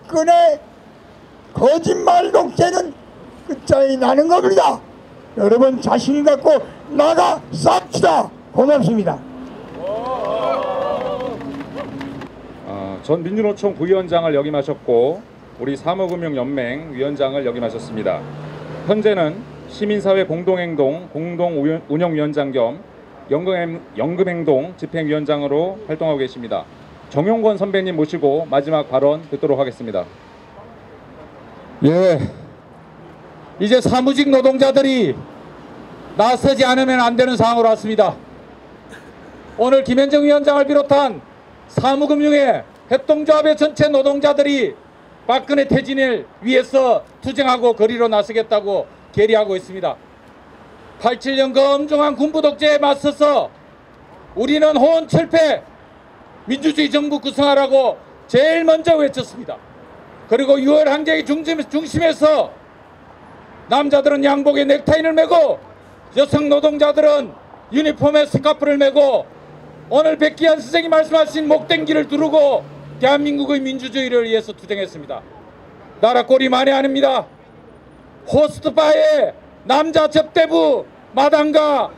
박근혜 거짓말 독재는 끝장이 나는 겁니다. 여러분 자신 갖고 나가 쌉시다. 고맙습니다. 전 민주노총 부위원장을 역임하셨고 우리 사무금융연맹 위원장을 역임하셨습니다. 현재는 시민사회 공동행동 공동운영위원장 겸 연금행동 집행위원장으로 활동하고 계십니다. 정용권 선배님 모시고 마지막 발언 듣도록 하겠습니다. 예, 이제 사무직 노동자들이 나서지 않으면 안 되는 상황으로 왔습니다. 오늘 김현정 위원장을 비롯한 사무금융의 협동조합의 전체 노동자들이 박근혜 퇴진을 위해서 투쟁하고 거리로 나서겠다고 결의하고 있습니다. 87년 검정한 군부 독재에 맞서서 우리는 호언철폐 민주주의 정부 구성하라고 제일 먼저 외쳤습니다. 그리고 6월 항쟁의 중심에서 남자들은 양복에 넥타이를 메고 여성 노동자들은 유니폼에 스카프를 메고 오늘 백기환 선생이 말씀하신 목댕기를 두르고 대한민국의 민주주의를 위해서 투쟁했습니다. 나라 꼴이 만에 아닙니다. 호스트바에 남자 접대부 마당과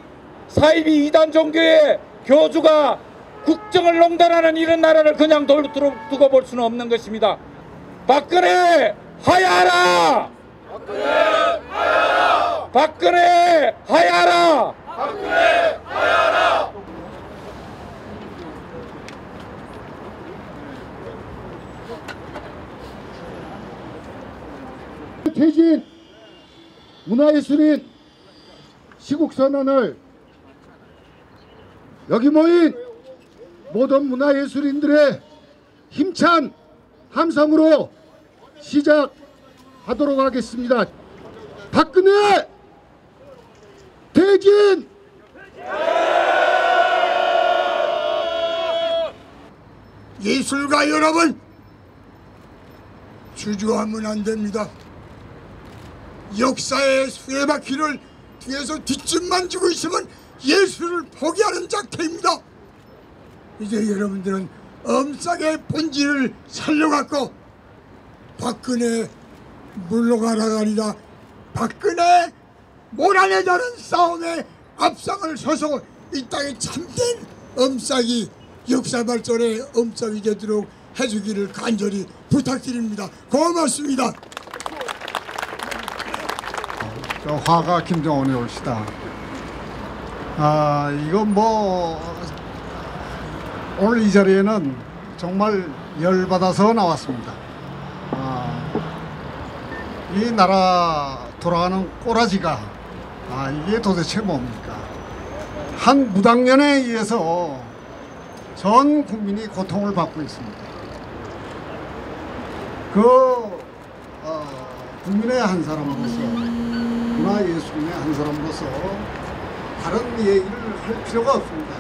사이비 이단 종교의 교주가 국정을 농단하는 이런 나라를 그냥 두고 볼 수는 없는 것입니다. 박근혜 하야하라! 박근혜 하야하라! 박근혜 하야하라! 박근혜 하야하라! 퇴진 문화예술인 시국선언을 여기 모인 모든 문화예술인들의 힘찬 함성으로 시작하도록 하겠습니다. 박근혜 퇴진! 예술가 여러분, 주저하면 안 됩니다. 역사의 수레바퀴를 뒤에서 뒷짐만 지고 있으면 예술을 포기하는 작태입니다. 이제 여러분들은 엄싹의 본질을 살려갖고 박근혜 물러가라가 아니라 박근혜 몰아내자는 싸움에 앞장을 서서 이 땅에 참된 엄싹이 역사 발전에 엄싹이 되도록 해주기를 간절히 부탁드립니다. 고맙습니다. 화가 김정은이 올시다. 이건 오늘 이 자리에는 정말 열받아서 나왔습니다. 이 나라 돌아가는 꼬라지가 이게 도대체 뭡니까? 한 무당년에 의해서 전 국민이 고통을 받고 있습니다. 국민의 한 사람으로서 문화예술인의 한 사람으로서 다른 얘기를 할 필요가 없습니다.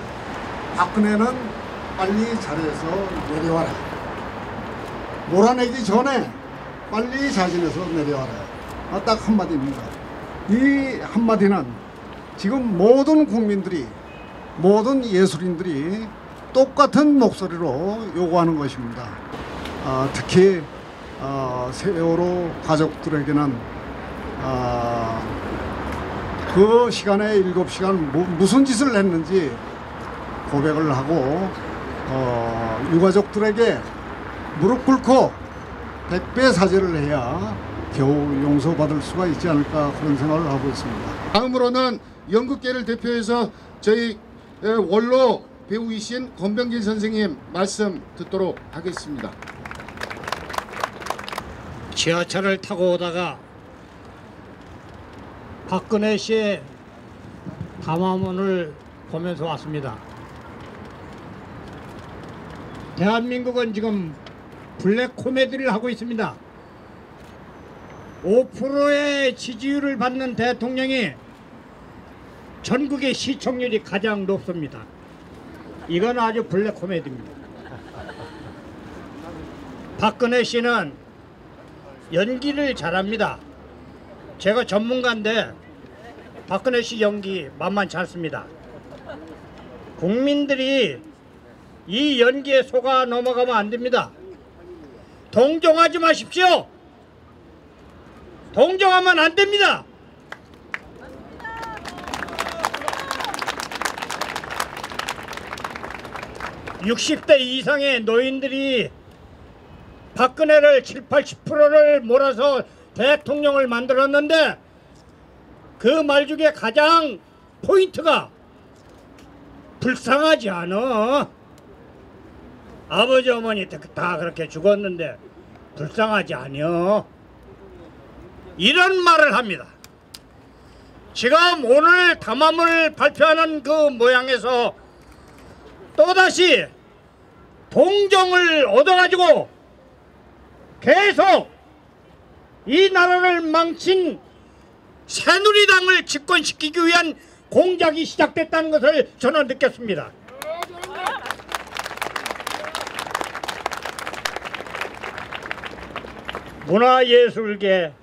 박근혜는 빨리 자리에서 내려와라. 몰아내기 전에 빨리 자진해서 내려와라. 딱 한마디입니다. 이 한마디는 지금 모든 국민들이, 모든 예술인들이 똑같은 목소리로 요구하는 것입니다. 특히 세월호 가족들에게는 그 시간에 7시간 무슨 짓을 했는지 고백을 하고 유가족들에게 무릎 꿇고 100배 사죄를 해야 겨우 용서받을 수가 있지 않을까 그런 생각을 하고 있습니다. 다음으로는 연극계를 대표해서 저희 원로 배우이신 권병진 선생님 말씀 듣도록 하겠습니다. 지하철을 타고 오다가 박근혜 씨의 담화문을 보면서 왔습니다. 대한민국은 지금 블랙 코미디를 하고 있습니다. 5%의 지지율을 받는 대통령이 전국의 시청률이 가장 높습니다. 이건 아주 블랙 코미디입니다. 박근혜 씨는 연기를 잘합니다. 제가 전문가인데 박근혜 씨 연기 만만치 않습니다. 국민들이 이 연기에 속아 넘어가면 안 됩니다. 동정하지 마십시오. 동정하면 안 됩니다. (60대) 이상의 노인들이 박근혜를 70~80%를 몰아서 대통령을 만들었는데 그 말 중에 가장 포인트가 불쌍하지 않아. 아버지 어머니 다 그렇게 죽었는데 불쌍하지 않여. 이런 말을 합니다. 지금 오늘 담화문을 발표하는 그 모양에서 또다시 동정을 얻어가지고 계속 이 나라를 망친 새누리당을 집권시키기 위한 공작이 시작됐다는 것을 저는 느꼈습니다. 문화예술계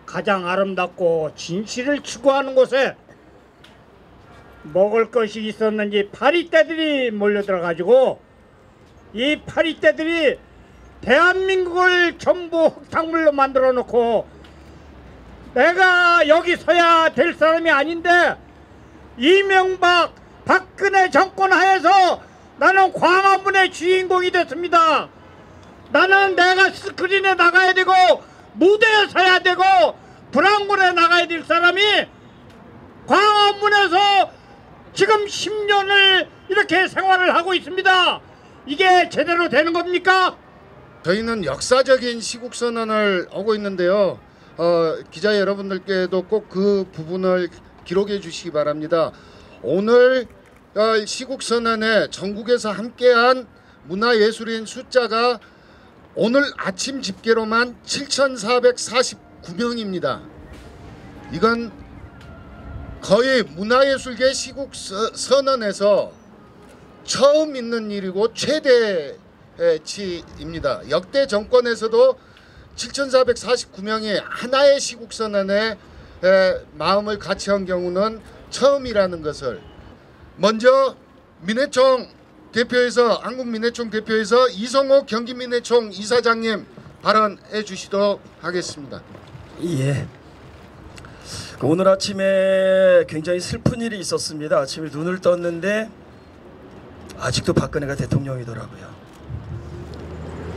가장 아름답고 진실을 추구하는 곳에 먹을 것이 있었는지 파리떼들이 몰려들어가지고 이 파리떼들이 대한민국을 전부 흙탕물로 만들어 놓고 내가 여기 서야 될 사람이 아닌데 이명박 박근혜 정권 하에서 나는 광화문의 주인공이 됐습니다. 나는 내가 스크린에 나가야 되고 무대에 서야 되고 브라운관에 나가야 될 사람이 광화문에서 지금 10년을 이렇게 생활을 하고 있습니다. 이게 제대로 되는 겁니까? 저희는 역사적인 시국선언을 하고 있는데요. 기자 여러분들께도 꼭 그 부분을 기록해 주시기 바랍니다. 오늘 시국선언에 전국에서 함께한 문화예술인 숫자가 오늘 아침 집계로만 7,449명입니다. 이건 거의 문화예술계 시국선언에서 처음 있는 일이고 최대치입니다. 역대 정권에서도 7,449명이 하나의 시국선언에 마음을 같이 한 경우는 처음이라는 것을 먼저 민해총 대표에서 한국민해총 대표에서 이성호 경기민해총 이사장님 발언해 주시도록 하겠습니다. 예. 오늘 아침에 굉장히 슬픈 일이 있었습니다. 아침에 눈을 떴는데 아직도 박근혜가 대통령이더라고요.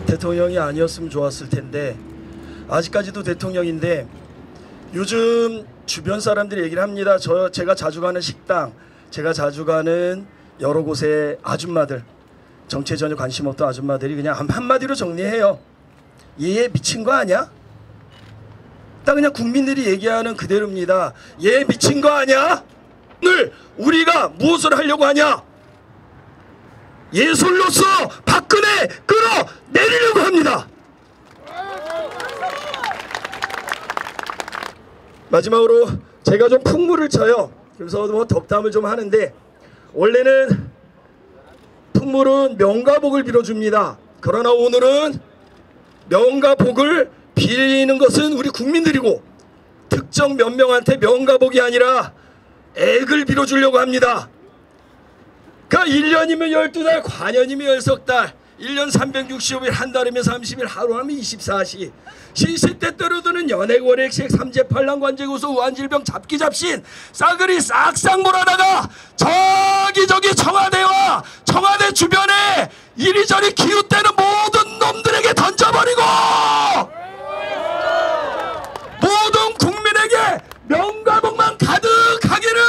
대통령이 아니었으면 좋았을 텐데 아직까지도 대통령인데 요즘 주변 사람들이 얘기를 합니다. 제가 자주 가는 식당, 제가 자주 가는 여러 곳의 아줌마들, 정치에 전혀 관심 없던 아줌마들이 그냥 한마디로 정리해요. 얘 미친 거 아니야? 딱 그냥 국민들이 얘기하는 그대로입니다. 얘 미친 거 아니야? 오늘 우리가 무엇을 하려고 하냐? 예술로서 박근혜 끌어내리려고 합니다. 마지막으로 제가 좀 풍물을 쳐요. 그래서 뭐 덕담을 좀 하는데 원래는 풍물은 명과 복을 빌어줍니다. 그러나 오늘은 명과 복을 빌리는 것은 우리 국민들이고 특정 몇 명한테 명과 복이 아니라 액을 빌어주려고 합니다. 그러니까 1년이면 12달, 관년이면 10달, 1년 365일, 한 달이면 30일, 하루하면 24시. 시시때 떨어드는 연액, 월액식, 삼재, 팔랑, 관제구소, 우한질병, 잡기, 잡신, 싸그리 싹싹 몰아다가 저기 청와대와 청와대 주변에 이리저리 기웃대는 모든 놈들에게 던져버리고 모든 국민에게 명과복만 가득하기를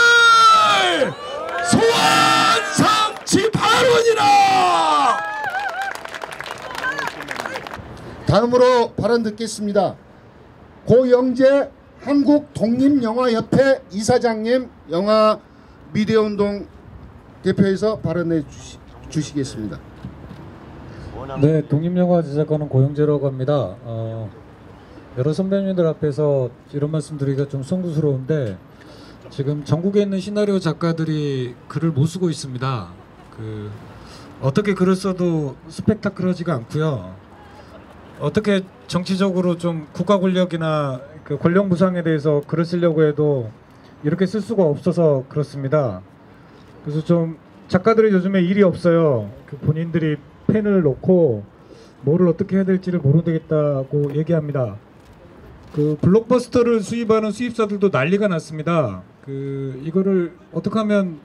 소원성취 발언이라. 다음으로 발언 듣겠습니다. 고영재 한국독립영화협회 이사장님, 영화 미디어운동 대표에서 발언해 주시겠습니다. 네, 독립영화 제작가는 고영재라고 합니다. 여러 선배님들 앞에서 이런 말씀 드리기가 좀 송구스러운데 지금 전국에 있는 시나리오 작가들이 글을 못 쓰고 있습니다. 어떻게 글을 써도 스펙타클하지가 않고요. 어떻게 정치적으로 좀 국가 권력이나 그 권력 무상에 대해서 글을 쓰려고 해도 이렇게 쓸 수가 없어서 그렇습니다. 그래서 좀 작가들이 요즘에 일이 없어요. 본인들이 펜을 놓고 뭐를 어떻게 해야 될지를 모르겠다고 얘기합니다. 그 블록버스터를 수입하는 수입사들도 난리가 났습니다. 이거를 어떻게 하면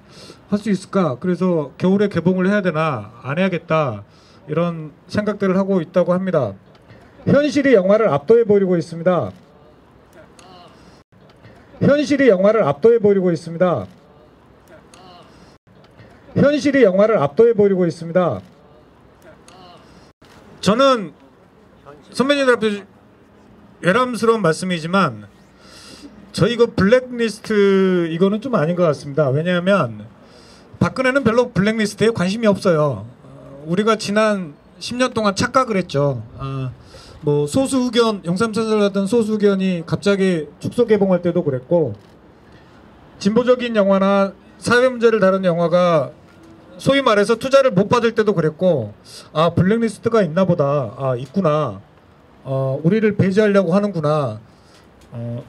할 수 있을까? 그래서 겨울에 개봉을 해야 되나 안 해야겠다 이런 생각들을 하고 있다고 합니다. 현실이 영화를 압도해 버리고 있습니다. 현실이 영화를 압도해 버리고 있습니다. 현실이 영화를 압도해 버리고 있습니다. 저는 선배님들 앞에 외람스러운 말씀이지만 저희 그 블랙리스트 이거는 좀 아닌 것 같습니다. 왜냐하면 박근혜는 별로 블랙리스트에 관심이 없어요. 우리가 지난 10년 동안 착각을 했죠. 뭐 소수 의견, 영삼천사를 하던 소수 의견이 갑자기 축소 개봉할 때도 그랬고, 진보적인 영화나 사회 문제를 다루는 영화가 소위 말해서 투자를 못 받을 때도 그랬고, 아 블랙리스트가 있나 보다, 아 있구나, 우리를 배제하려고 하는구나,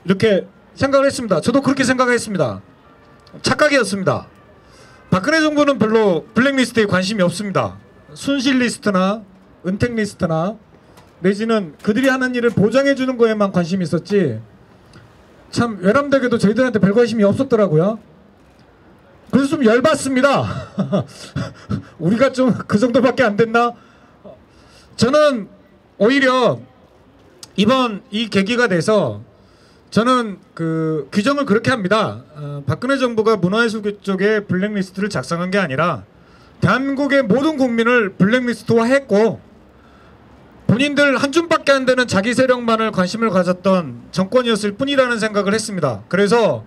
이렇게 생각을 했습니다. 저도 그렇게 생각했습니다. 착각이었습니다. 박근혜 정부는 별로 블랙리스트에 관심이 없습니다. 순실리스트나 은택리스트나 내지는 그들이 하는 일을 보장해 주는 거에만 관심이 있었지, 참 외람되게도 저희들한테 별 관심이 없었더라고요. 그래서 좀 열받습니다. 우리가 좀 그 정도밖에 안 됐나? 저는 오히려 이번 이 계기가 돼서 저는 그 규정을 그렇게 합니다. 박근혜 정부가 문화예술 쪽에 블랙리스트를 작성한 게 아니라 대한민국의 모든 국민을 블랙리스트화했고, 본인들 한 줌밖에 안 되는 자기 세력만을 관심을 가졌던 정권이었을 뿐이라는 생각을 했습니다. 그래서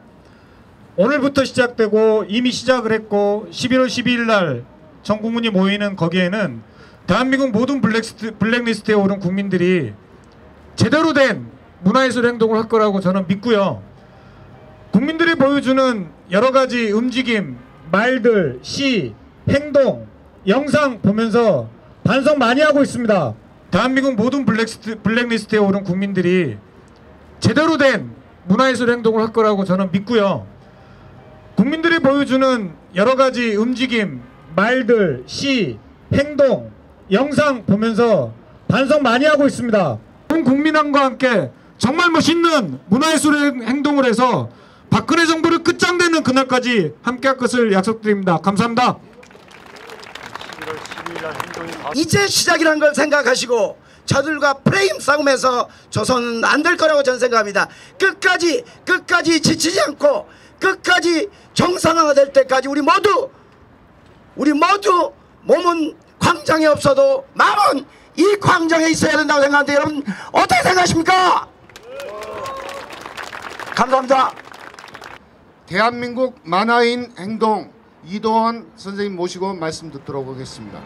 오늘부터 시작되고 이미 시작을 했고 11월 12일 날 전 국민이 모이는 거기에는 대한민국 모든 블랙리스트에 오른 국민들이 제대로 된 문화예술 행동을 할 거라고 저는 믿고요. 국민들이 보여주는 여러 가지 움직임, 말들, 시, 행동, 영상 보면서 반성 많이 하고 있습니다. 대한민국 모든 블랙리스트에 오른 국민들이 제대로 된 문화예술 행동을 할 거라고 저는 믿고요. 국민들이 보여주는 여러 가지 움직임, 말들, 시, 행동, 영상 보면서 반성 많이 하고 있습니다. 온 국민함과 함께 정말 멋있는 문화예술 행동을 해서 박근혜 정부를 끝장내는 그날까지 함께할 것을 약속드립니다. 감사합니다. 이제 시작이라는 걸 생각하시고 저들과 프레임 싸움에서 조선은 안 될 거라고 저는 생각합니다. 끝까지 지치지 않고 끝까지 정상화가 될 때까지 우리 모두 몸은 광장에 없어도 마음은 이 광장에 있어야 된다고 생각하는데 여러분 어떻게 생각하십니까? 감사합니다. 대한민국 만화인 행동 이도환 선생님 모시고 말씀 듣도록 하겠습니다.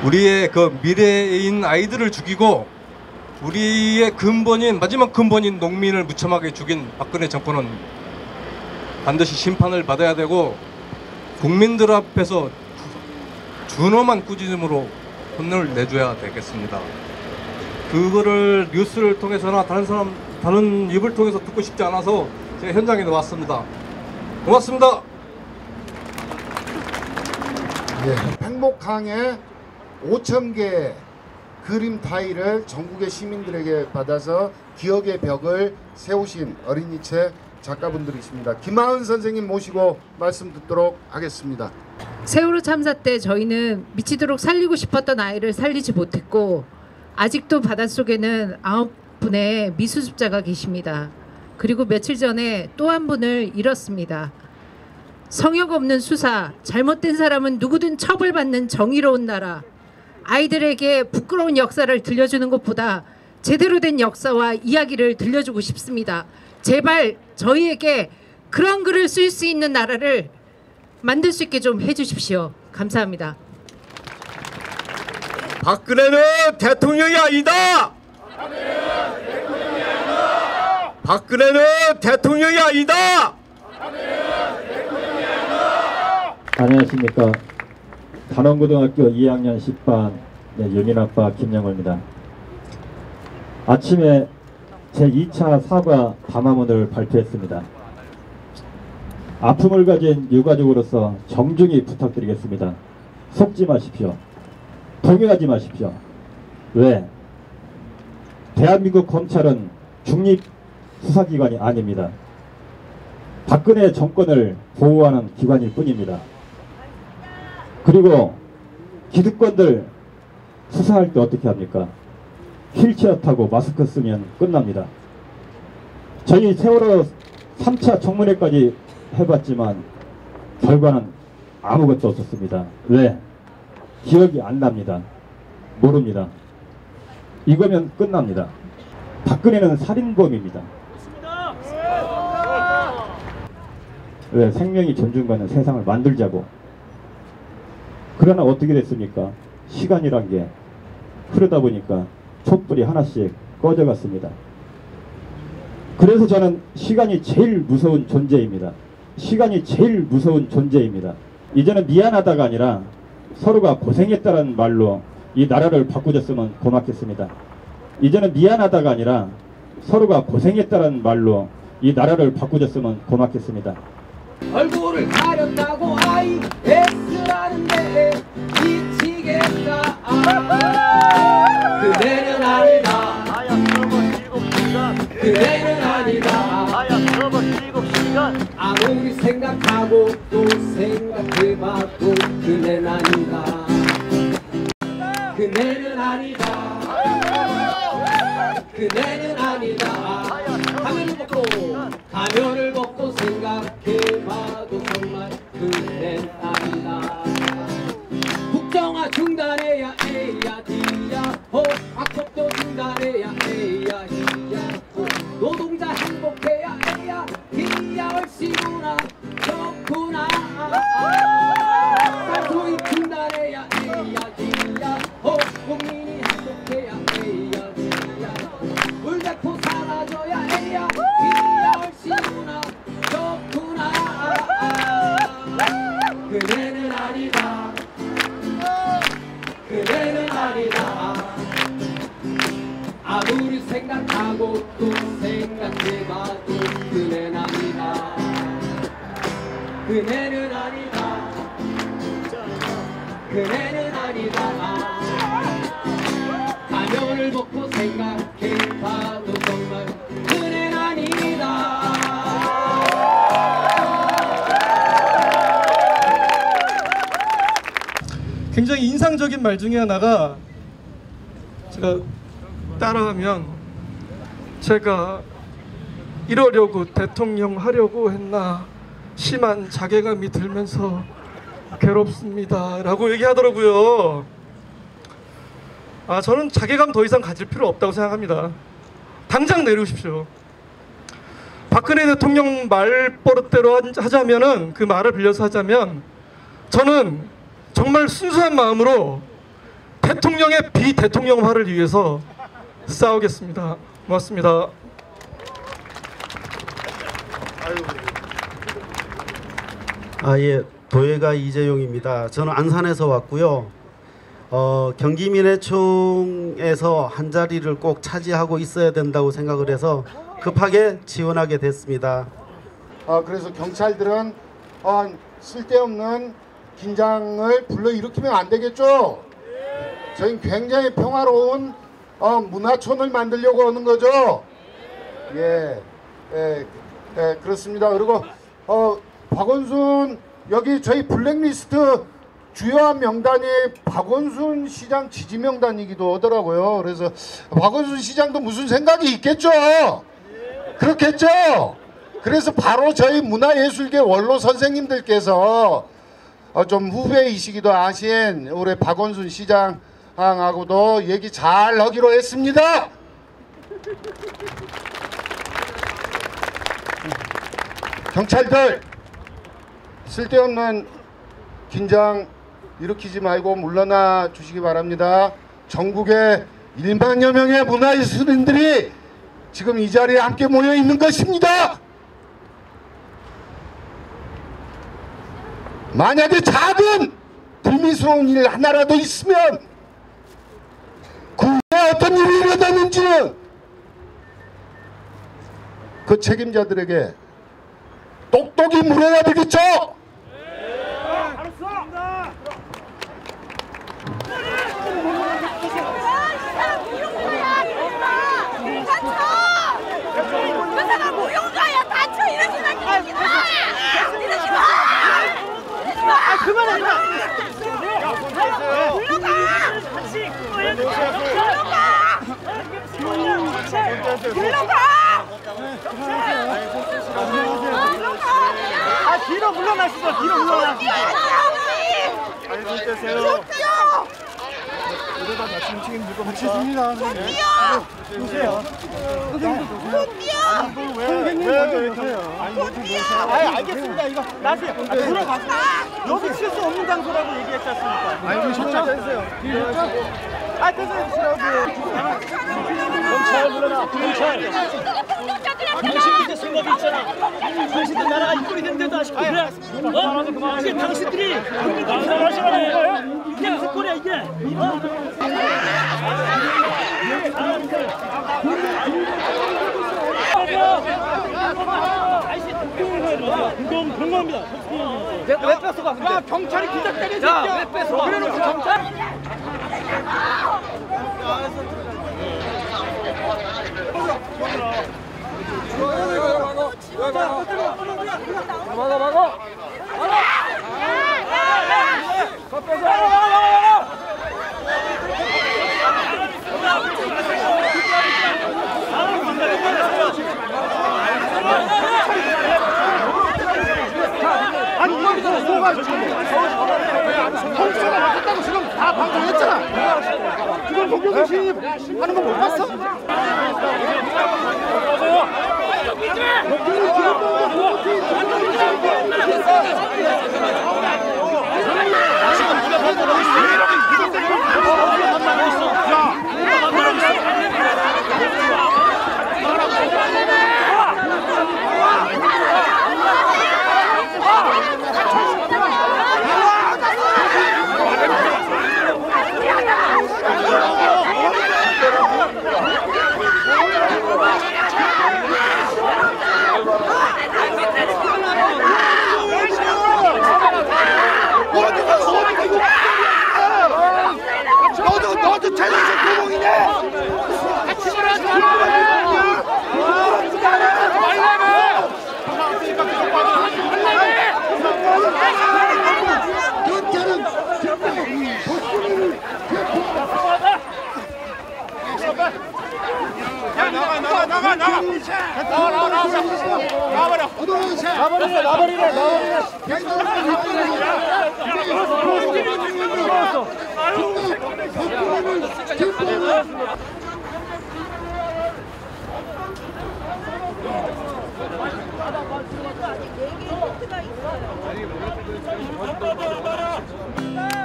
우리의 그 미래인 아이들을 죽이고 우리의 마지막 근본인 농민을 무참하게 죽인 박근혜 정권은 반드시 심판을 받아야 되고 국민들 앞에서 준엄한 꾸짖음으로 혼을 내줘야 되겠습니다. 그거를 뉴스를 통해서나 다른 입을 통해서 듣고 싶지 않아서 제가 현장에 나왔습니다. 고맙습니다. 행복항에 5,000개의 그림 타일을 전국의 시민들에게 받아서 기억의 벽을 세우신 어린이책 작가분들이십니다. 김하은 선생님 모시고 말씀 듣도록 하겠습니다. 세월호 참사 때 저희는 미치도록 살리고 싶었던 아이를 살리지 못했고 아직도 바닷속에는 9분의 미수습자가 계십니다. 그리고 며칠 전에 또 한 분을 잃었습니다. 성역 없는 수사, 잘못된 사람은 누구든 처벌받는 정의로운 나라, 아이들에게 부끄러운 역사를 들려주는 것보다 제대로 된 역사와 이야기를 들려주고 싶습니다. 제발 저희에게 그런 글을 쓸 수 있는 나라를 만들 수 있게 좀 해주십시오. 감사합니다. 박근혜는 대통령이 아니다. 박근혜는 대통령이 아니다. 안녕하십니까. 단원고등학교 2학년 10반 유민아빠 김영호입니다. 아침에 제2차 사과 담화문을 발표했습니다. 아픔을 가진 유가족으로서 정중히 부탁드리겠습니다. 속지 마십시오. 동의하지 마십시오. 왜? 대한민국 검찰은 중립 수사기관이 아닙니다. 박근혜 정권을 보호하는 기관일 뿐입니다. 그리고 기득권들 수사할 때 어떻게 합니까? 휠체어 타고 마스크 쓰면 끝납니다. 저희 세월호 3차 청문회까지 해봤지만 결과는 아무것도 없었습니다. 왜? 기억이 안 납니다. 모릅니다. 이거면 끝납니다. 박근혜는 살인범입니다. 왜? 생명이 존중받는 세상을 만들자고. 그러나 어떻게 됐습니까? 시간이란 게 흐르다 보니까 촛불이 하나씩 꺼져갔습니다. 그래서 저는 시간이 제일 무서운 존재입니다. 시간이 제일 무서운 존재입니다. 이제는 미안하다가 아니라 서로가 고생했다는 말로 이 나라를 바꾸셨으면 고맙겠습니다. 이제는 미안하다가 아니라 서로가 고생했다는 말로 이 나라를 바꾸셨으면 고맙겠습니다. 얼굴을 가렸다고 아이 X라는데 미치겠다. 그대는 아니다. 그대는 아니다. 아무리 생각하고 또 생각해봐도 그대는 아니다. 그대는 아니다. 그대는 아니다. 가면을 벗고 생각해봐도 정말 그댄 아니다. 국정화 중단해야 에야 디야 호. 학폭도 중단해야 에야 히야 호. 노동자 행복해야 에야 디야 얼씨구나 좋구나. 쌀소입 중단해야 에야 디야 호. 국민이 행복해야 에야 디야 호. 물대포 사라져야 에야 디야 얼씨구나 좋구나. 그대는 아니다. 그대는 아니다. 아무리 생각하고 또 생각해봐도 그대는 아니다. 그대는 아니다. 그대는 아니다. 가면을 벗고 생각해봐도 정말 그대는 아니다. 굉장히 인상적인 말 중에 하나가, 제가 따라하면 제가 이러려고 대통령 하려고 했나 심한 자괴감이 들면서 괴롭습니다 라고 얘기하더라고요. 저는 자괴감 더 이상 가질 필요 없다고 생각합니다. 당장 내려오십시오. 박근혜 대통령 말버릇대로 하자면은, 그 말을 빌려서 하자면, 저는 정말 순수한 마음으로 대통령의 비대통령화를 위해서 싸우겠습니다. 고맙습니다. 예, 도예가 이재용입니다. 저는 안산에서 왔고요. 경기민회총에서 한 자리를 꼭 차지하고 있어야 된다고 생각을 해서 급하게 지원하게 됐습니다. 그래서 경찰들은 쓸데없는 긴장을 불러일으키면 안 되겠죠? 저희는 굉장히 평화로운 문화촌을 만들려고 하는 거죠? 예, 그렇습니다. 그리고 박원순, 여기 저희 블랙리스트 주요한 명단이 박원순 시장 지지 명단이기도 하더라고요. 그래서 박원순 시장도 무슨 생각이 있겠죠? 그렇겠죠? 그래서 바로 저희 문화예술계 원로 선생님들께서 좀 후배이시기도 하신 우리 박원순 시장하고도 얘기 잘 하기로 했습니다. 경찰들, 쓸데없는 긴장 일으키지 말고 물러나 주시기 바랍니다. 전국에 1만여 명의 문화예술인들이 지금 이 자리에 함께 모여 있는 것입니다. 만약에 작은 불미스러운 일 하나라도 있으면 그 후에 어떤 일이 일어났는지는 그 책임자들에게 똑똑히 물어야 되겠죠? 뒤로 물러나시죠. 뒤로 물러나시죠. 아이고 되세요. 이러다 다치면 책임질 겁니까? 다치십니다. 보세요. 선생님 먼저 보세요. 알겠습니다. 이거 나세요. 들어가세요. 여기 칠 수 없는 장소라고 얘기했지 않습니까? 아이고 진짜 되세요. 경찰 물러나. 경찰. 당신들 생각이 있잖아. 당신들 나라가 이꼴이 됐는데도 아쉽고 그래. 어? 이게 당신들이 나라시라는 거예요? 이게 무슨 꼴이야 이게? 공공합니다. 왜 뺏어가? 야 경찰이 기자 때리지. 야왜 뺏어가? 그래놓고 경찰. 아니 이거 뭐가 통수가 맞았다고 지금 다 방송했잖아. 지금 동경수 시위 하는 거 못 봤어? 너도 자존심 구멍이네.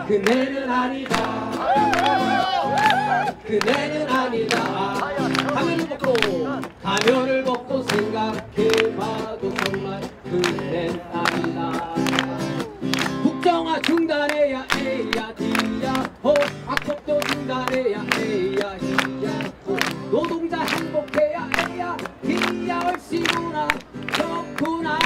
그네는 아니다. 그네는 아니다. 가면을 벗고 생각해봐도 정말 그네는 아니다. 국정화 중단해야 에야 디야 호. 학폭도 중단해야 에야 히야 호. 노동자 행복해야 에야 디야 얼씨구나 좋구나.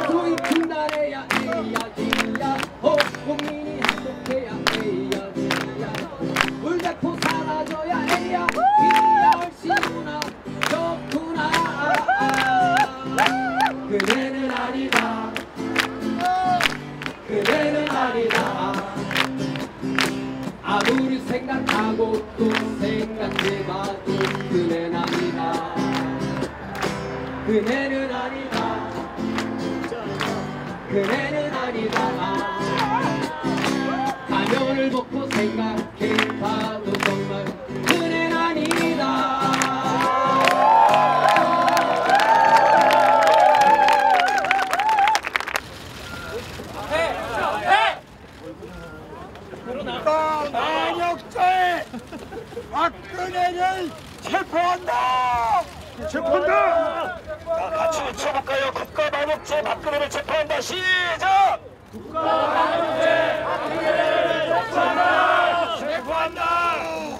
소입 중단해야 에야 디야 호. 국민이 행복해야 에야 디야 물대포 사라져야 에야 디야 얼씨구나 좋구나. 그네는 아니다. 그네는 아니다. 아무리 생각하고 또 생각해봐도 그네는 아니다. 그네는 아니다. 그네는 아니다. 가면을 벗고 생각해봐도 정말 그네는 아니다. 반역죄 박근혜를 체포한다. 체포한다. 자, 같이 외쳐볼까요? 국가반역죄 박근혜를 체포한다. 시작. 국가반역죄 박근혜를 체포한다. 체포한다.